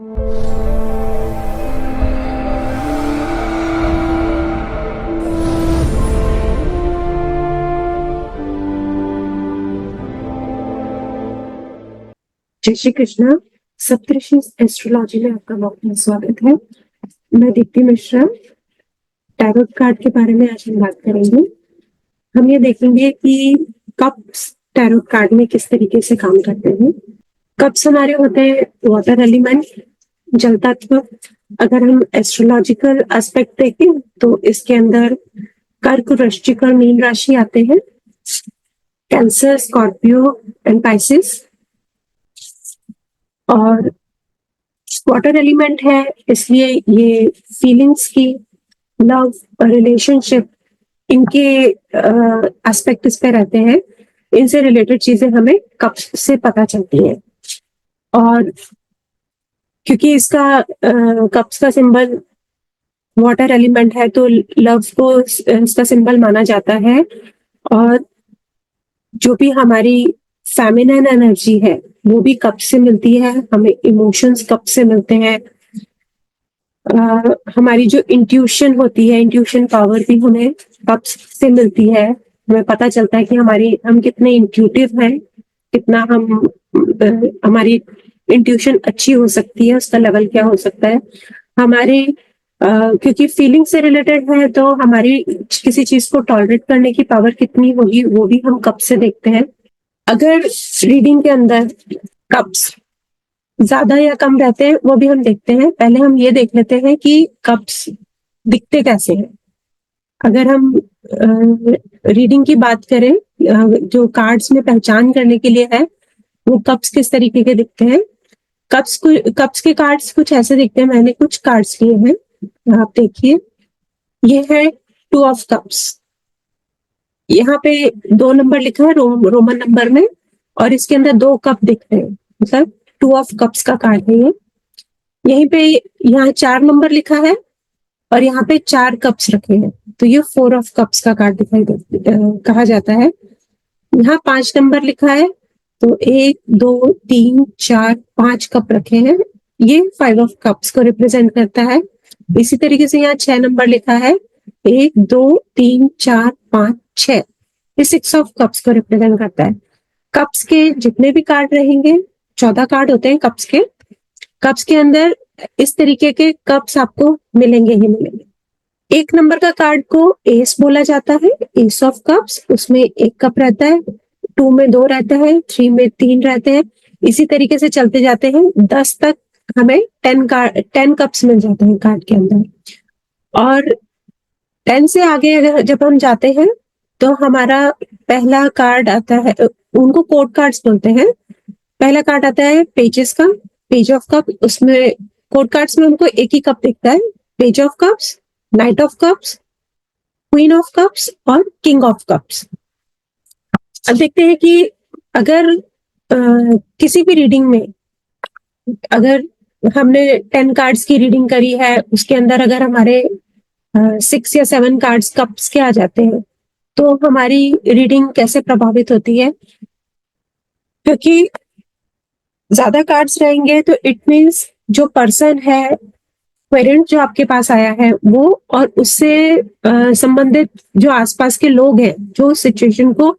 जय श्री कृष्ण। सप्तऋषि एस्ट्रोलॉजी में आपका बहुत बहुत स्वागत है। मैं दीप्ति मिश्रा। टैरोट कार्ड के बारे में आज हम बात करेंगे। हम ये देखेंगे कि कप्स टैरोट कार्ड में किस तरीके से काम करते हैं। कप्स हमारे होते हैं वाटर एलिमेंट, जल तत्व। अगर हम एस्ट्रोलॉजिकल एस्पेक्ट देखें तो इसके अंदर कर्क, वृश्चिक और मीन राशि आते हैं। Cancer, Scorpio and Pisces. और वाटर एलिमेंट है, इसलिए ये फीलिंग्स की, लव, रिलेशनशिप, इनके एस्पेक्ट इस पे रहते हैं। इनसे रिलेटेड चीजें हमें कप्स से पता चलती हैं। और क्योंकि इसका कप्स का सिंबल वाटर एलिमेंट है तो लव को इसका सिंबल माना जाता है। और जो भी हमारी फेमिनिन एनर्जी है वो भी कप से मिलती है, हमें इमोशंस कप से मिलते हैं। हमारी जो इंट्यूशन होती है, इंट्यूशन पावर भी हमें कप से मिलती है। हमें पता चलता है कि हम कितने इंट्यूटिव हैं, कितना हमारी इंट्यूशन अच्छी हो सकती है, उसका लेवल क्या हो सकता है। हमारी क्योंकि फीलिंग से रिलेटेड है तो हमारी किसी चीज को टॉलरेट करने की पावर कितनी होगी वो भी हम कप से देखते हैं। अगर रीडिंग के अंदर कप्स ज्यादा या कम रहते हैं वो भी हम देखते हैं। पहले हम ये देख लेते हैं कि कप्स दिखते कैसे हैं। अगर हम रीडिंग की बात करें, जो कार्ड्स में पहचान करने के लिए है, वो कप्स किस तरीके के दिखते हैं। कप्स के कार्ड्स कुछ ऐसे दिखते हैं। मैंने कुछ कार्ड्स लिए हैं, आप देखिए। ये है 2 ऑफ कप्स। यहाँ पे 2 नंबर लिखा है रोमन नंबर में, और इसके अंदर 2 कप दिख रहे हैं, मतलब 2 ऑफ कप्स का कार्ड है ये। यहीं पे यहाँ 4 नंबर लिखा है और यहाँ पे 4 कप्स रखे हैं, तो ये 4 ऑफ कप्स का कार्ड कहा जाता है। यहाँ 5 नंबर लिखा है तो 1 2 3 4 5 कप रखे हैं, ये 5 ऑफ कप्स को रिप्रेजेंट करता है। इसी तरीके से यहाँ 6 नंबर लिखा है, 1 2 3 4 5 6, ये 6 ऑफ कप्स को रिप्रेजेंट करता है। कप्स के जितने भी कार्ड रहेंगे, 14 कार्ड होते हैं कप्स के। कप्स के अंदर इस तरीके के कप्स आपको मिलेंगे ही मिलेंगे। 1 नंबर का कार्ड को एस बोला जाता है, एस ऑफ कप्स। उसमें 1 कप रहता है, 2 में 2 रहता है, 3 में 3 रहते हैं। इसी तरीके से चलते जाते हैं 10 तक, हमें 10 कप्स मिल जाते हैं कार्ड के अंदर। और 10 से आगे अगर जब हम जाते हैं तो हमारा पहला कार्ड आता है, उनको कोड कार्ड्स बोलते हैं। पहला कार्ड आता है पेजेस का, पेज ऑफ कप। उसमें कोड कार्ड्स में हमको एक ही कप दिखता है, page of cups, night of cups, queen of cups और किंग ऑफ कप्स। अब देखते हैं कि अगर किसी भी रीडिंग में, अगर हमने 10 कार्ड्स की रीडिंग करी है, उसके अंदर अगर हमारे 6 या 7 कार्ड्स कप्स के आ जाते हैं तो हमारी रीडिंग कैसे प्रभावित होती है। क्योंकि ज्यादा कार्ड्स रहेंगे तो इट मीन्स जो पर्सन है, क्वेरेंट जो आपके पास आया है वो, और उससे संबंधित जो आसपास के लोग हैं जो सिचुएशन को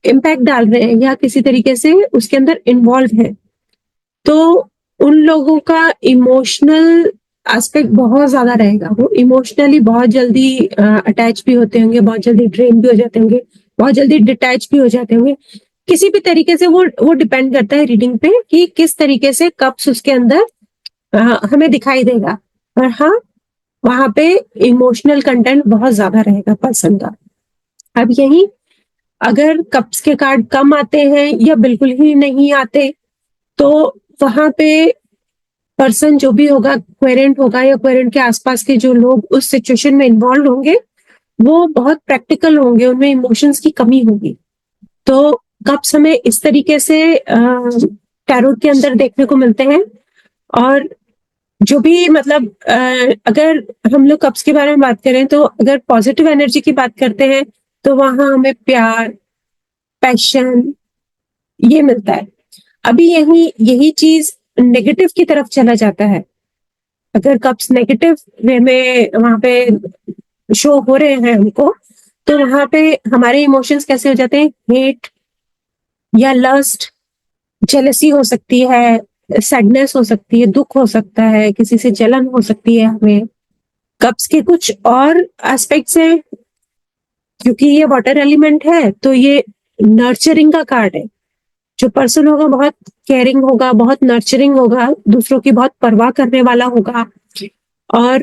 इम्पैक्ट डाल रहे हैं या किसी तरीके से उसके अंदर इन्वॉल्व है, तो उन लोगों का इमोशनल एस्पेक्ट बहुत ज्यादा रहेगा। वो इमोशनली बहुत जल्दी अटैच भी होते होंगे, बहुत जल्दी ड्रेन भी हो जाते होंगे, बहुत जल्दी डिटैच भी हो जाते होंगे। किसी भी तरीके से वो डिपेंड करता है रीडिंग पे कि किस तरीके से कप्स उसके अंदर हमें दिखाई देगा। और हाँ, वहां पे इमोशनल कंटेंट बहुत ज्यादा रहेगा पर्सन का। अब यही अगर कप्स के कार्ड कम आते हैं या बिल्कुल ही नहीं आते, तो वहां पे पर्सन जो भी होगा, क्वेरेंट होगा या क्वेरेंट के आसपास के जो लोग उस सिचुएशन में इन्वॉल्व होंगे, वो बहुत प्रैक्टिकल होंगे, उनमें इमोशंस की कमी होगी। तो कप्स हमें इस तरीके से टैरोट के अंदर देखने को मिलते हैं। और जो भी मतलब अगर हम लोग कप्स के बारे में बात करें तो अगर पॉजिटिव एनर्जी की बात करते हैं तो वहां हमें प्यार, पैशन, ये मिलता है। अभी यही चीज नेगेटिव की तरफ चला जाता है, अगर कप्स नेगेटिव वे में वहां पे शो हो रहे हैं हमको, तो वहां पे हमारे इमोशंस कैसे हो जाते हैं, हेट या लस्ट, जेलसी हो सकती है, सैडनेस हो सकती है, दुख हो सकता है, किसी से जलन हो सकती है हमें। कप्स के कुछ और एस्पेक्ट्स हैं, क्योंकि ये वाटर एलिमेंट है तो ये नर्चरिंग का कार्ड है। जो पर्सन होगा बहुत केयरिंग होगा, बहुत नर्चरिंग होगा, दूसरों की बहुत परवाह करने वाला होगा। और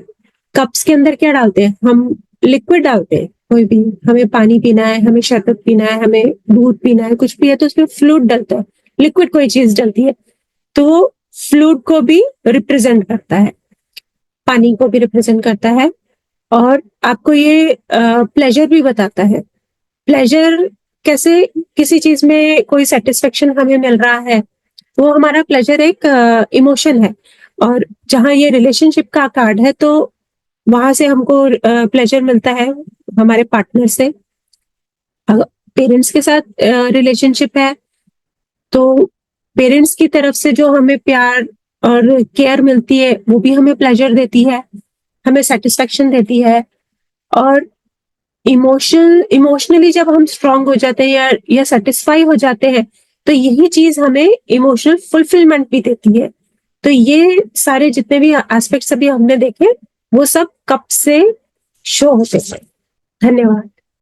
कप्स के अंदर क्या डालते हैं हम, लिक्विड डालते हैं। कोई भी, हमें पानी पीना है, हमें शरबत पीना है, हमें दूध पीना है, कुछ भी है तो उसमें फ्लूइड डलता है, लिक्विड कोई चीज डलती है तो वो फ्लूइड को भी रिप्रेजेंट करता है, पानी को भी रिप्रेजेंट करता है। और आपको ये प्लेजर भी बताता है। प्लेजर कैसे, किसी चीज में कोई सेटिस्फेक्शन हमें मिल रहा है, वो हमारा प्लेजर एक इमोशन है। और जहाँ ये रिलेशनशिप का कार्ड है तो वहां से हमको प्लेजर मिलता है हमारे पार्टनर से। पेरेंट्स के साथ रिलेशनशिप है तो पेरेंट्स की तरफ से जो हमें प्यार और केयर मिलती है वो भी हमें प्लेजर देती है, हमें सेटिस्फेक्शन देती है। और इमोशनली जब हम स्ट्रांग हो जाते हैं या सेटिस्फाई हो जाते हैं तो यही चीज हमें इमोशनल फुलफिलमेंट भी देती है। तो ये सारे जितने भी एस्पेक्ट्स अभी हमने देखे वो सब कप से शो होते हैं। धन्यवाद।